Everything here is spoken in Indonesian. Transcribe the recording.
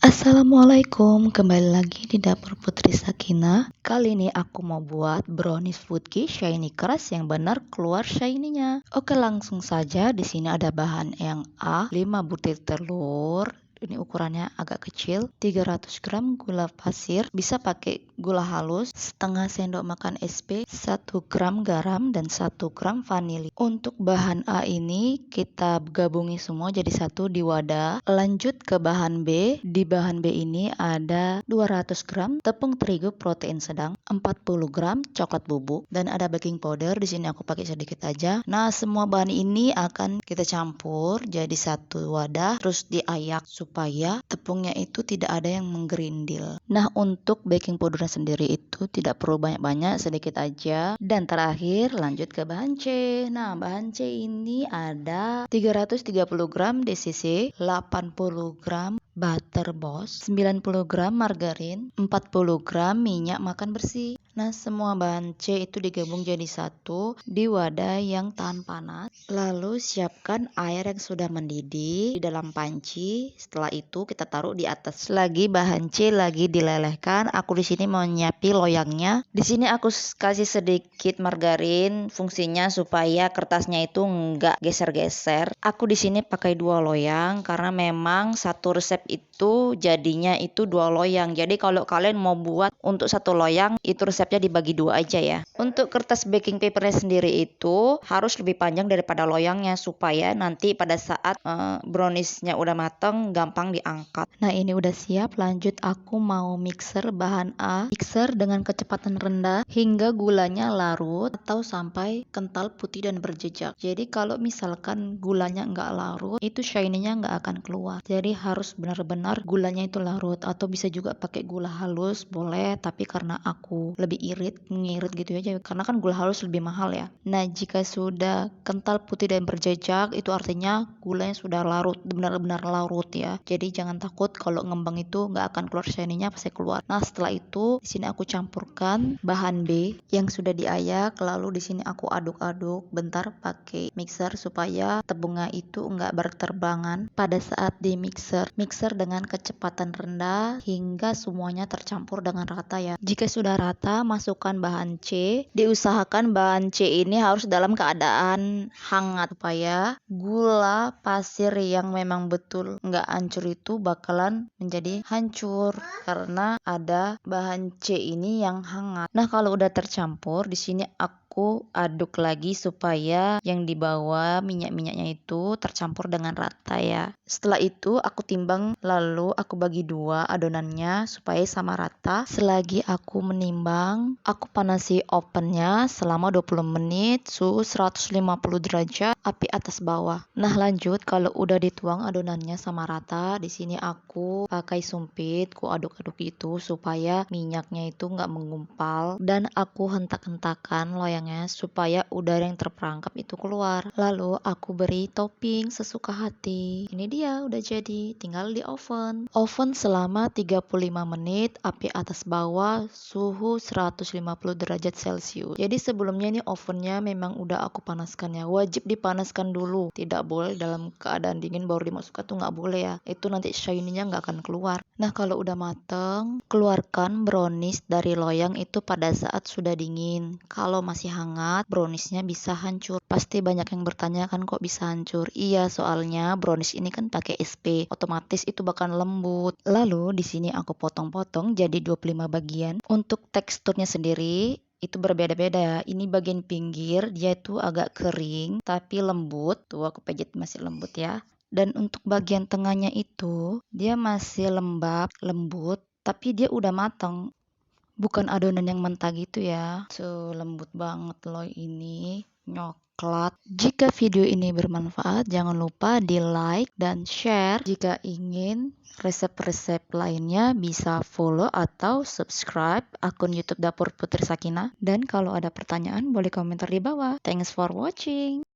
Assalamualaikum, kembali lagi di dapur Putri Sakina. Kali ini aku mau buat brownies Foodkie shiny keras yang benar keluar shiny-nya. Oke, langsung saja. Di sini ada bahan yang 5 butir telur. Ini ukurannya agak kecil, 300 gram gula pasir, bisa pakai gula halus, setengah sendok makan SP, 1 gram garam, dan 1 gram vanili. Untuk bahan A ini kita gabungi semua jadi satu di wadah. Lanjut ke bahan B. Di bahan B ini ada 200 gram tepung terigu protein sedang, 40 gram coklat bubuk, dan ada baking powder. Di sini aku pakai sedikit aja. Nah, semua bahan ini akan kita campur jadi satu wadah, terus diayak supaya tepungnya itu tidak ada yang menggerindil. Nah, untuk baking powdernya sendiri itu tidak perlu banyak-banyak, sedikit aja. Dan terakhir lanjut ke bahan C. Nah, bahan C ini ada 330 gram DCC, 80 gram butter Boss, 90 gram margarin, 40 gram minyak makan bersih. Nah, semua bahan C itu digabung jadi satu di wadah yang tahan panas. Lalu siapkan air yang sudah mendidih di dalam panci. Setelah itu kita taruh di atas. Lagi bahan C lagi dilelehkan. Aku di sini mau nyiapin loyangnya. Di sini aku kasih sedikit margarin, fungsinya supaya kertasnya itu enggak geser-geser. Aku di sini pakai 2 loyang karena memang satu resep itu jadinya itu 2 loyang. Jadi kalau kalian mau buat untuk satu loyang itu resepnya dibagi 2 aja ya. Untuk kertas baking papernya sendiri itu harus lebih panjang daripada loyangnya supaya nanti pada saat browniesnya udah mateng gampang diangkat. Nah, ini udah siap. Lanjut aku mau mixer bahan A. Mixer dengan kecepatan rendah hingga gulanya larut atau sampai kental putih dan berjejak. Jadi kalau misalkan gulanya nggak larut, itu shiny-nya nggak akan keluar. Jadi harus benar-benar gulanya itu larut, atau bisa juga pakai gula halus boleh, tapi karena aku lebih ngirit gitu aja karena kan gula halus lebih mahal ya. Nah, jika sudah kental putih dan berjejak itu artinya gulanya sudah larut, benar-benar larut ya. Jadi jangan takut kalau ngembang itu nggak akan keluar shiny-nya, pasti keluar. Nah, setelah itu di sini aku campurkan bahan B yang sudah diayak, lalu di sini aku aduk-aduk bentar pakai mixer supaya tepungnya itu nggak berterbangan pada saat di mixer dengan kecepatan rendah hingga semuanya tercampur dengan rata ya. Jika sudah rata, masukkan bahan C. Diusahakan bahan C ini harus dalam keadaan hangat supaya gula pasir yang memang betul nggak hancur itu bakalan menjadi hancur karena ada bahan C ini yang hangat. Nah, kalau udah tercampur di sini aku aduk lagi supaya yang di bawah minyak-minyaknya itu tercampur dengan rata ya. Setelah itu aku timbang, lalu aku bagi 2 adonannya supaya sama rata. Selagi aku menimbang, aku panasi ovennya selama 20 menit suhu 150 derajat, api atas bawah. Nah, lanjut kalau udah dituang adonannya sama rata, di sini aku pakai sumpit, ku aduk-aduk itu supaya minyaknya itu nggak mengumpal, dan aku hentak-hentakan loyangnya supaya udara yang terperangkap itu keluar. Lalu aku beri topping sesuka hati. Ini dia udah jadi, tinggal di oven. Oven selama 35 menit, api atas bawah, suhu 150 derajat Celcius. Jadi sebelumnya ini ovennya memang udah aku panaskan ya. Wajib dipanaskan dulu, tidak boleh dalam keadaan dingin baru dimasukkan, tuh nggak boleh ya. Itu nanti shiny-nya nggak akan keluar. Nah, kalau udah mateng, keluarkan brownies dari loyang itu pada saat sudah dingin. Kalau masih hangat, browniesnya bisa hancur. Pasti banyak yang bertanya kan kok bisa hancur. Iya, soalnya brownies ini kan pakai SP, otomatis itu bakal lembut. Lalu di sini aku potong-potong jadi 25 bagian. Untuk teksturnya sendiri itu berbeda-beda ya. Ini bagian pinggir dia itu agak kering tapi lembut. Tuh aku pijit masih lembut ya. Dan untuk bagian tengahnya itu dia masih lembut, tapi dia udah matang. Bukan adonan yang mentah gitu ya. Tuh lembut banget loh ini, nyoklat. Jika video ini bermanfaat, jangan lupa di like dan share. Jika ingin resep-resep lainnya bisa follow atau subscribe akun YouTube Dapur Putri Sakina. Dan kalau ada pertanyaan boleh komentar di bawah. Thanks for watching.